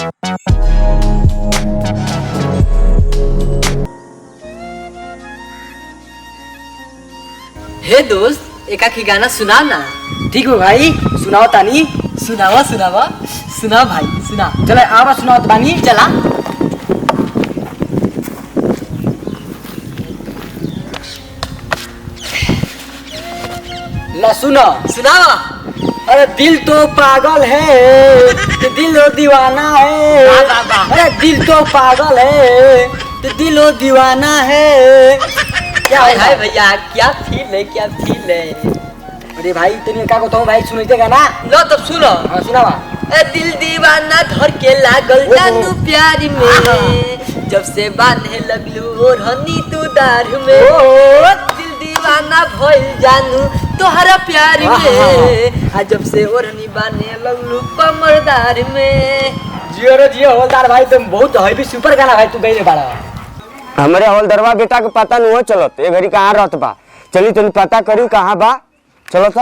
हे दोस्त एक आखी गाना सुना ना। ठीक हो भाई, सुनाओ तानी। सुनावा सुनावा सुना भाई सुना। चले आवा सुनाओ तानी। चला ला सुनो। सुनावा। अरे दिल तो पागल है, दिल दीवाना है। वाह, वाह, वाह। अरे दिल तो पागल है, दिल दीवाना है। क्या है भैया, क्या फील है, क्या फील है। अरे भाई तेने क्या कहता हूँ भाई, सुनते गाना। लो तब सुनो। हाँ सुनावा। दिल दीवाना धर के लागल जानू प्यार में, जब से बांधे लगलू ओढ़नी तू दार में। दिल दीवाना भइल जानू तोहरा प्यार में, आ जब से ओढ़नी बांधे लगलू कमरदार में। जियो रे जियो हवलदार भाई, तुम बहुत हैवी सुपर गाना भाई तू गईले बाड़ा। हमारे हवलदारवा बेटा के पता नहीं हो चलत ए घड़ी कहाँ रहत बा। चली तनी पता करी कहाँ बा। चलो तो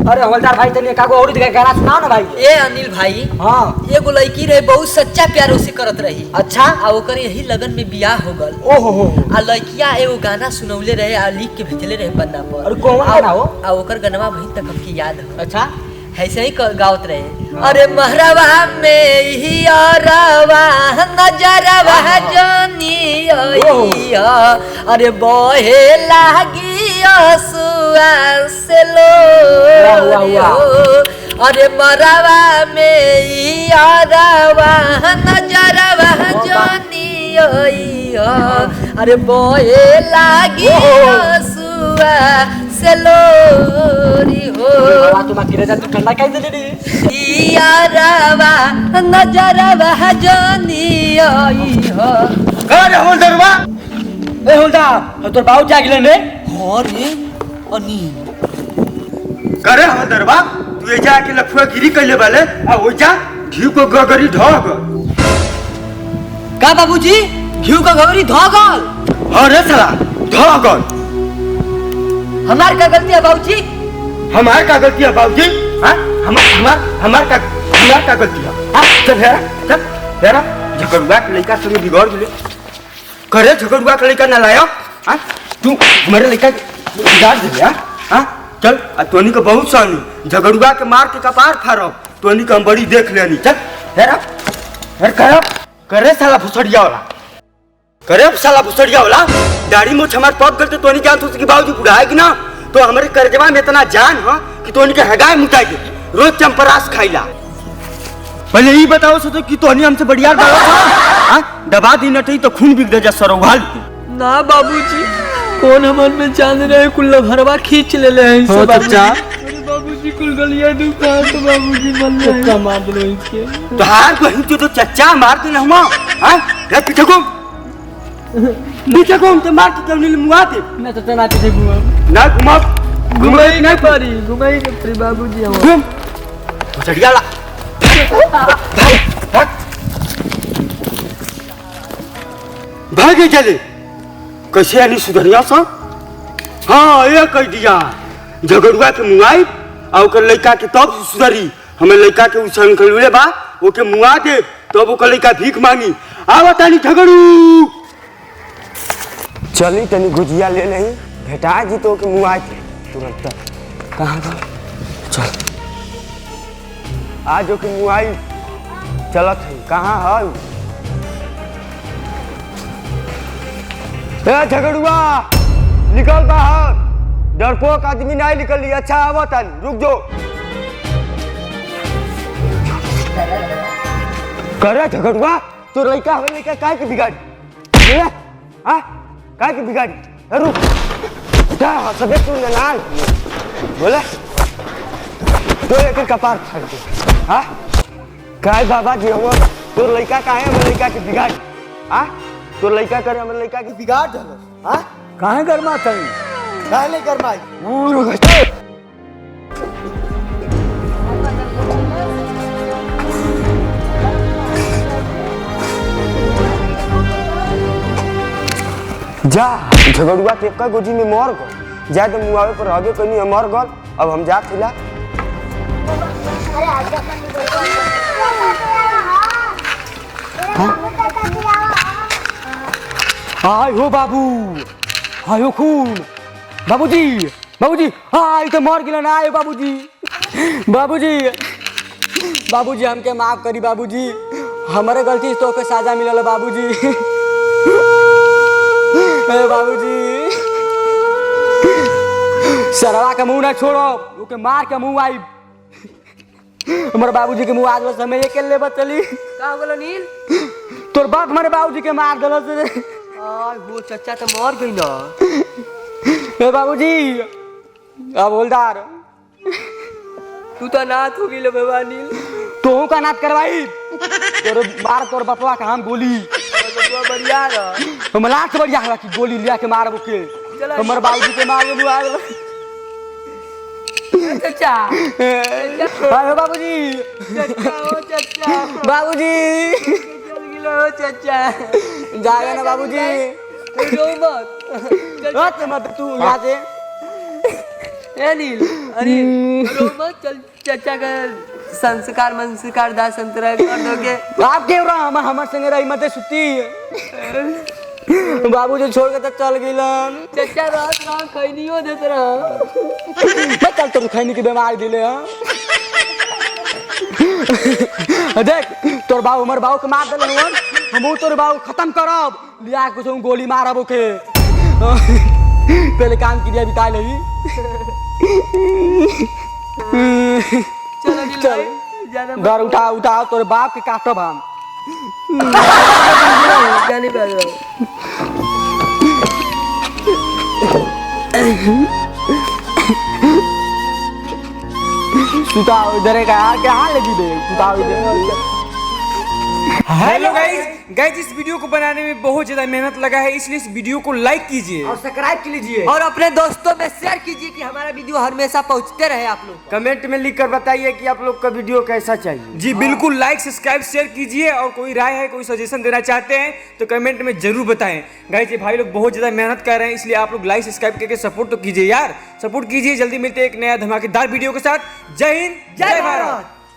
अरे हवलदार भाई तेने का और गाना सुनाओ ना भाई। ए अनिल भाई, हाँ एगो लड़की रहे बहुत सच्चा प्यार उसे करत रही। अच्छा। आ ओकर यही लगन में बियाह हो गल। ओहो हो। आ लड़किया एगो गाना सुनौले रहे आ लिख के भेजले रहे पन्ना पर। और कौन गाना हो? आ ओकर गनवा भई तक हमके याद हो। अच्छा। ऐसे ही गावत रहे। अरे महरवा में ही औरवा नजरवा जनी ओइया, अरे बहे लागी असुआ से लो। अरे मरवा में ही औरवा नजरवा जनी ओइया, अरे बहे लागी असुआ से लोरी हो। तू माकी जा, तू ठंडा काई दे दी। यारवा नजरवा जनी आई हो। अरे हवलदारवा, ए हवलदार तोर बाऊ जागिले ने। अरे अनी करे हवलदारवा तू एजा के लफुआ गिरी कइले बाले आ ओजा घी को गगरी ढग। का बाबूजी घिउ का गौरी धगल। अरे साला ढगल। हमार का गलती है बाबूजी। हमार का गलती है बाबूजी। हां हमार का गलती है। हां चल हेरा झगड़ुआ के लइका संग बिगड़ गेले। करे झगड़ुआ के लइका ना लाया। हां तू हमारे लइका बिगाड़ दिया। हां चल आ तोनी के बहुत सानी झगड़ुआ के मार के कपार फाड़ब। तोनी के हम बड़ी देख लेनी। चल हेरा हेर करे साला फुसड़िया वाला। करे साला फुसड़िया वाला दाढ़ी मूछ हमार पग करते तोनी जान तो की बाबूजी बुढ़ाए कि ना तो हमारे करजवा में इतना जान हो कि तोनी के हगाए मुटाई दे। रोज चंपरास खाइला। पहले ये बताओ सो कि तोनी हमसे बढ़िया बात हां दबा दी नटई तो खून बिग दे जा सरौघाल। ना बाबूजी कौन हमन में जान रहे कुल्ला भरवा खींच ले ले हैं सब। अच्छा। अरे बाबूजी कुल गलिया दुकान तो बाबूजी मन में का मार दो इसके। तो हार बहन तो चच्चा मार दे हम। हां रे पीछे घूम तो मार के तौनी मुआ दे। ना तो तना पीछे घुमा ना घुमा घुमाई नहीं पारी घुमाई नहीं पारी बाबूजी हम। घूम फुसड़िया ला भाग चले कैसे आनी सुधरिया सा। हाँ ये कह दिया झगड़ुआ के मुआई और ओकर लइका के तब सुधरी। हमें लइका के संखलुए बा ओके मुआ दे तब ओकर लइका भीख मांगी। आवा तानी झगड़ू चली तनी गुजिया ले नहीं भेटा जी तो के मुआ के तुरंत। कहाँ गए चल आज के मुआई चलत है। कहाँ है ए झगड़ुआ निकल बाहर। डरपोक आदमी नहीं निकली। अच्छा आवा तानी रुक जो। करे झगड़ुआ तो लड़का हमें लड़का काहे के बिगाड़ी। हाँ काहे के बिगाड़ी। रुक क्या सबे तू नाल बोले तो एक कपार फाड़ दे। हाँ काय बाबा जी हम तो लड़का काहे हमें लड़का के बिगाड़ी। हाँ तो लड़का करे हमें लड़का के बिगाड़ दल। हाँ काहे गरमा थई काहे नहीं गरमाई। जा झगड़ुआ के का गोजी में मर गल। जाए तो मुआवे पर हबे कनी मर गल अब हम जा खिला। हाय हो बाबू, हाय हो खून। बाबूजी, बाबूजी, हाय तो मर गिलन। आयो बाबूजी, बाबूजी, बाबूजी हमके माफ करी बाबूजी, हमारे गलती से तो के साजा मिलल बाबूजी। ए बाबूजी, सरवा के मुंह ना छोड़ो, ओके मार के मुंह आई। हमारे बाबूजी के मुंह आज बस हमें एक ले बचली। का बोलो नील? तोर बाप हमारे बाबूजी के मार दिल से। आय वो चाचा तो मर गई ना। ए बाबूजी, अब होलदार तू तो नाथ हो गई बाबा नील। तू का नाथ करवाई। तोर बार तोर बपवा का हम गोली बबुआ बढ़िया रह। हम लाख बढ़िया है कि गोली लिया के मारबो के। चला हमर बाबूजी के मार दू आ चाचा। हाय बाबूजी, चाचा ओ चाचा। बाबूजी चल गिलो चाचा। जाएगा ना बाबूजी। रो मत। मत मत तू यहाँ से। ए नील, अरे रो मत, चल चाचा का संस्कार दास संतरा कर दोगे। आप क्यों रहा हमर संगे रही मत सुती। बाबूजी छोड़ के तो चल गिलन। चाचा रात रात खैनियो देत रहा। मैं चल तुम खैनी की बीमारी दिले। हाँ देख तोर बाबू हमर बाबू के मार दिले हन, हम तोर बाबू खत्म करब। लिया कुछ गोली मारब ओके। पहले काम की दिया बिता लही। चलो नील चल भाई, जाना मत। घर उठा तोर बाप के काटब हम। जाने वाला। सुताओ इधर का यार, क्या हाल लगी बे? सुताओ इधर। हेलो गाइस, इस वीडियो को बनाने में बहुत ज्यादा मेहनत लगा है, इसलिए इस वीडियो को लाइक कीजिए और सब्सक्राइब कीजिए और अपने दोस्तों में शेयर कीजिए कि हमारा वीडियो हमेशा पहुंचते रहे आप लोग। कमेंट में लिख कर बताइए कि आप लोग का वीडियो कैसा चाहिए। जी बिल्कुल, लाइक सब्सक्राइब शेयर कीजिए और कोई राय है, कोई सजेशन देना चाहते हैं तो कमेंट में जरूर बताएं। गाइस ये भाई लोग बहुत ज्यादा मेहनत कर रहे हैं, इसलिए आप लोग लाइक सब्सक्राइब करके सपोर्ट तो कीजिए यार, सपोर्ट कीजिए। जल्दी मिलते हैं एक नया धमाकेदार वीडियो के साथ। जय हिंद, जय भारत।